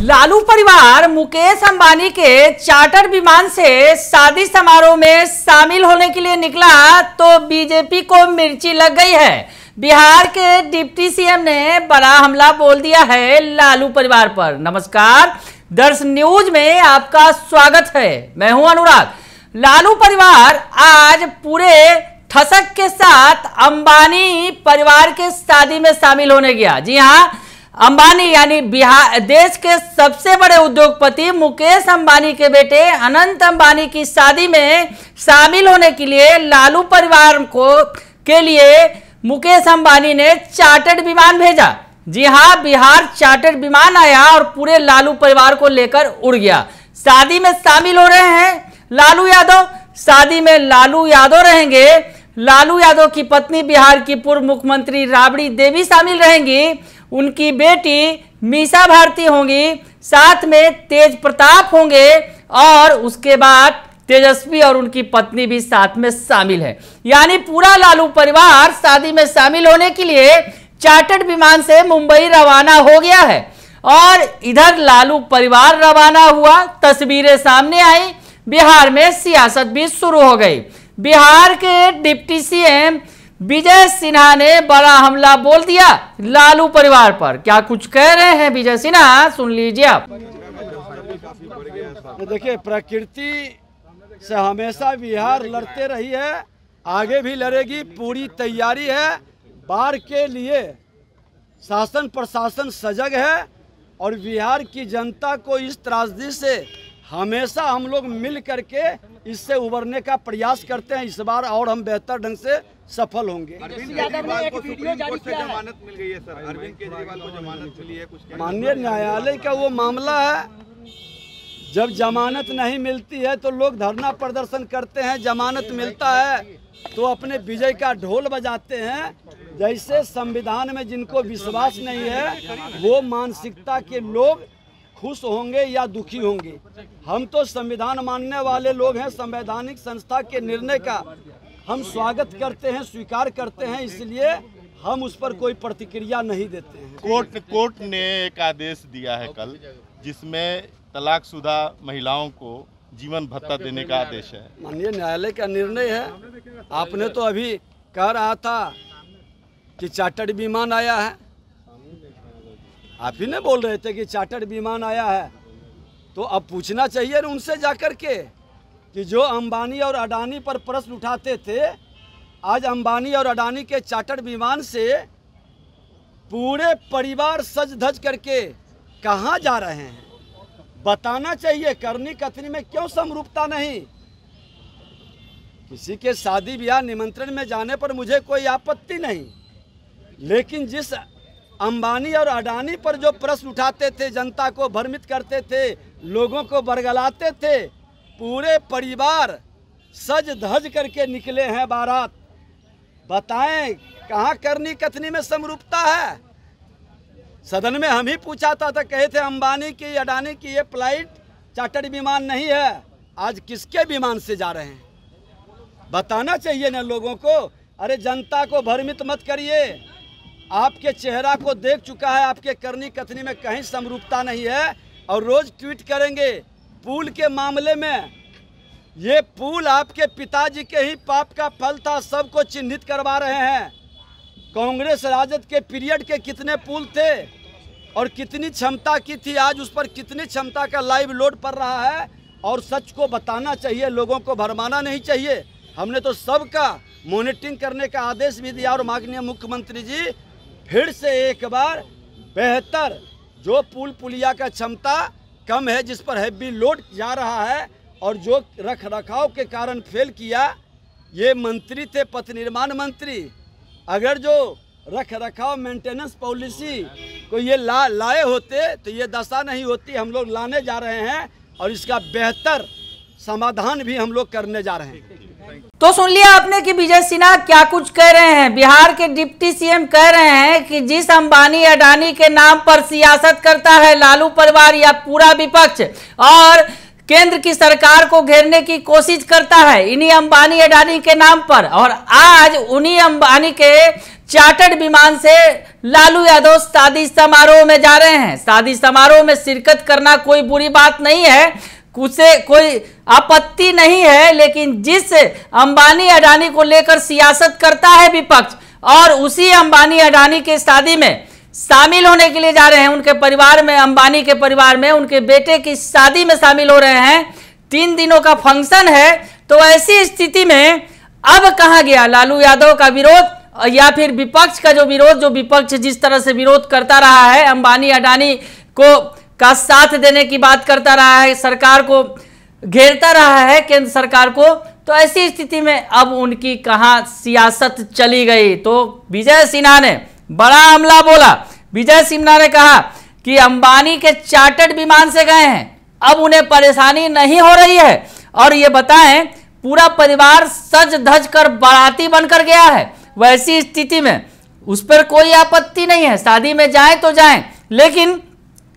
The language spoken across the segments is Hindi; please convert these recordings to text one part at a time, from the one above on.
लालू परिवार मुकेश अंबानी के चार्टर्ड विमान से शादी समारोह में शामिल होने के लिए निकला तो बीजेपी को मिर्ची लग गई है। बिहार के डिप्टी सीएम ने बड़ा हमला बोल दिया है लालू परिवार पर। नमस्कार, दर्श न्यूज में आपका स्वागत है। मैं हूं अनुराग। लालू परिवार आज पूरे ठसक के साथ अंबानी परिवार के शादी में शामिल होने गया। जी हां, अंबानी यानी बिहार देश के सबसे बड़े उद्योगपति मुकेश अंबानी के बेटे अनंत अंबानी की शादी में शामिल होने के लिए लालू परिवार के लिए मुकेश अंबानी ने चार्टर्ड विमान भेजा। जी हां, बिहार चार्टर्ड विमान आया और पूरे लालू परिवार को लेकर उड़ गया। शादी में शामिल हो रहे हैं लालू यादव। शादी में लालू यादव रहेंगे। लालू यादव की पत्नी बिहार की पूर्व मुख्यमंत्री राबड़ी देवी शामिल रहेंगी। उनकी बेटी मीसा भारती होंगी, साथ में तेज प्रताप होंगे और उसके बाद तेजस्वी और उनकी पत्नी भी साथ में शामिल है। यानी पूरा लालू परिवार शादी में शामिल होने के लिए चार्टर्ड विमान से मुंबई रवाना हो गया है। और इधर लालू परिवार रवाना हुआ, तस्वीरें सामने आई। बिहार में सियासत भी शुरू हो गई। बिहार के डिप्टी सीएम विजय सिन्हा ने बड़ा हमला बोल दिया लालू परिवार पर। क्या कुछ कह रहे हैं विजय सिन्हा, सुन लीजिए आप। देखिए, प्रकृति से हमेशा बिहार लड़ते रही है, आगे भी लड़ेगी। पूरी तैयारी है। बाढ़ के लिए शासन प्रशासन सजग है और बिहार की जनता को इस त्रासदी से हमेशा हम लोग मिल करके इससे उबरने का प्रयास करते हैं। इस बार और हम बेहतर ढंग से सफल होंगे। अरविंद यादव ने एक वीडियो जारी किया है। जमानत मिल गई है सर, अरविंद केजरीवाल को जमानत मिली है। कुछ माननीय न्यायालय का वो मामला है। जब जमानत नहीं मिलती है तो लोग धरना प्रदर्शन करते हैं, जमानत मिलता है तो अपने विजय का ढोल बजाते हैं। जैसे संविधान में जिनको विश्वास नहीं है वो मानसिकता के लोग खुश होंगे या दुखी होंगे। हम तो संविधान मानने वाले लोग हैं। संवैधानिक संस्था के निर्णय का हम स्वागत करते हैं, स्वीकार करते हैं, इसलिए हम उस पर कोई प्रतिक्रिया नहीं देते हैं। कोर्ट ने एक आदेश दिया है कल, जिसमें तलाकशुदा महिलाओं को जीवन भत्ता देने का आदेश है। माननीय न्यायालय का निर्णय है। आपने तो अभी कह रहा था कि चार्टर्ड विमान आया है। आप ही ने बोल रहे थे कि चार्टर्ड विमान आया है, तो अब पूछना चाहिए ना उनसे जाकर के कि जो अंबानी और अडानी पर प्रश्न उठाते थे, आज अंबानी और अडानी के चार्टर्ड विमान से पूरे परिवार सज धज करके कहाँ जा रहे हैं, बताना चाहिए। करनी कथनी में क्यों समरूपता नहीं? किसी के शादी ब्याह निमंत्रण में जाने पर मुझे कोई आपत्ति नहीं, लेकिन जिस अंबानी और अडानी पर जो प्रश्न उठाते थे, जनता को भ्रमित करते थे, लोगों को बरगलाते थे, पूरे परिवार सज धज करके निकले हैं बारात। बताएं कहाँ करनी कथनी में समरूपता है? सदन में हम ही पूछा था, कहे थे अंबानी की अडानी की ये फ्लाइट चार्टर्ड विमान नहीं है। आज किसके विमान से जा रहे हैं बताना चाहिए ना लोगों को। अरे जनता को भ्रमित मत करिए। आपके चेहरा को देख चुका है, आपके करनी कथनी में कहीं समरूपता नहीं है। और रोज ट्वीट करेंगे पुल के मामले में। ये पुल आपके पिताजी के ही पाप का फल था, सबको चिन्हित करवा रहे हैं। कांग्रेस राजद के पीरियड के कितने पुल थे और कितनी क्षमता की थी, आज उस पर कितनी क्षमता का लाइव लोड पड़ रहा है। और सच को बताना चाहिए, लोगों को भरमाना नहीं चाहिए। हमने तो सबका मॉनिटरिंग करने का आदेश भी दिया। और माननीय मुख्यमंत्री जी फिर से एक बार बेहतर, जो पुल पुलिया का क्षमता कम है, जिस पर हैवी लोड जा रहा है और जो रख रखाव के कारण फेल किया, ये मंत्री थे पथ निर्माण मंत्री। अगर जो रख रखाव मेंटेनेंस पॉलिसी को ये लाए होते तो ये दशा नहीं होती। हम लोग लाने जा रहे हैं और इसका बेहतर समाधान भी हम लोग करने जा रहे हैं। तो सुन लिया आपने कि विजय सिन्हा क्या कुछ कह रहे हैं। बिहार के डिप्टी सीएम कह रहे हैं कि जिस अंबानी अडानी के नाम पर सियासत करता है लालू परिवार या पूरा विपक्ष, और केंद्र की सरकार को घेरने की कोशिश करता है इन्हीं अंबानी अडानी के नाम पर। और आज उन्हीं अंबानी के चार्टर्ड विमान से लालू यादव शादी समारोह में जा रहे हैं। शादी समारोह में शिरकत करना कोई बुरी बात नहीं है, उसे कोई आपत्ति नहीं है, लेकिन जिस अंबानी अडानी को लेकर सियासत करता है विपक्ष और उसी अंबानी अडानी के शादी में शामिल होने के लिए जा रहे हैं, उनके परिवार में, अंबानी के परिवार में उनके बेटे की शादी में शामिल हो रहे हैं, 3 दिनों का फंक्शन है। तो ऐसी स्थिति में अब कहां गया लालू यादव का विरोध या फिर विपक्ष का जो विरोध, जो विपक्ष जिस तरह से विरोध करता रहा है, अंबानी अडानी को का साथ देने की बात करता रहा है, सरकार को घेरता रहा है, केंद्र सरकार को। तो ऐसी स्थिति में अब उनकी कहां सियासत चली गई। तो विजय सिन्हा ने बड़ा हमला बोला। विजय सिन्हा ने कहा कि अंबानी के चार्टर्ड विमान से गए हैं, अब उन्हें परेशानी नहीं हो रही है। और ये बताएं, पूरा परिवार सज धज कर बाराती बनकर गया है, वैसी स्थिति में उस पर कोई आपत्ति नहीं है, शादी में जाएं तो जाएं। लेकिन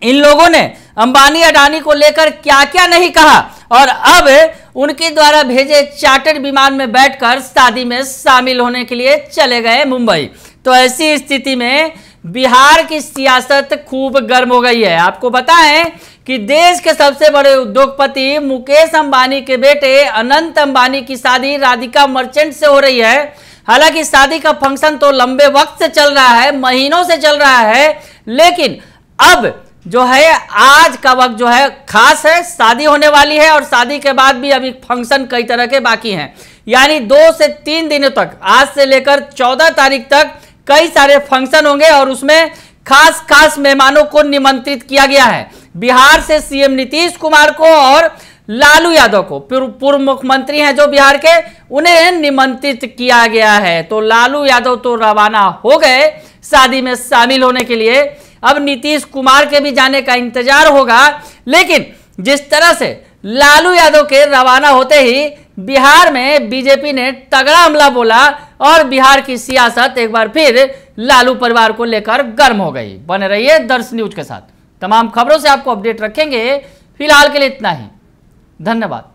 इन लोगों ने अंबानी अडानी को लेकर क्या क्या नहीं कहा और अब उनके द्वारा भेजे चार्टर्ड विमान में बैठकर शादी में शामिल होने के लिए चले गए मुंबई। तो ऐसी स्थिति में बिहार की सियासत खूब गर्म हो गई है। आपको बताएं कि देश के सबसे बड़े उद्योगपति मुकेश अंबानी के बेटे अनंत अंबानी की शादी राधिका मर्चेंट से हो रही है। हालांकि शादी का फंक्शन तो लंबे वक्त से चल रहा है, महीनों से चल रहा है, लेकिन अब जो है आज का वक्त जो है खास है, शादी होने वाली है और शादी के बाद भी अभी फंक्शन कई तरह के बाकी हैं। यानी 2 से 3 दिनों तक, आज से लेकर 14 तारीख तक कई सारे फंक्शन होंगे और उसमें खास खास मेहमानों को निमंत्रित किया गया है। बिहार से सीएम नीतीश कुमार को और लालू यादव को, पूर्व मुख्यमंत्री हैं जो बिहार के, उन्हें निमंत्रित किया गया है। तो लालू यादव तो रवाना हो गए शादी में शामिल होने के लिए। अब नीतीश कुमार के भी जाने का इंतजार होगा। लेकिन जिस तरह से लालू यादव के रवाना होते ही बिहार में बीजेपी ने तगड़ा हमला बोला और बिहार की सियासत एक बार फिर लालू परिवार को लेकर गर्म हो गई। बने रहिए दर्श न्यूज के साथ, तमाम खबरों से आपको अपडेट रखेंगे। फिलहाल के लिए इतना ही, धन्यवाद।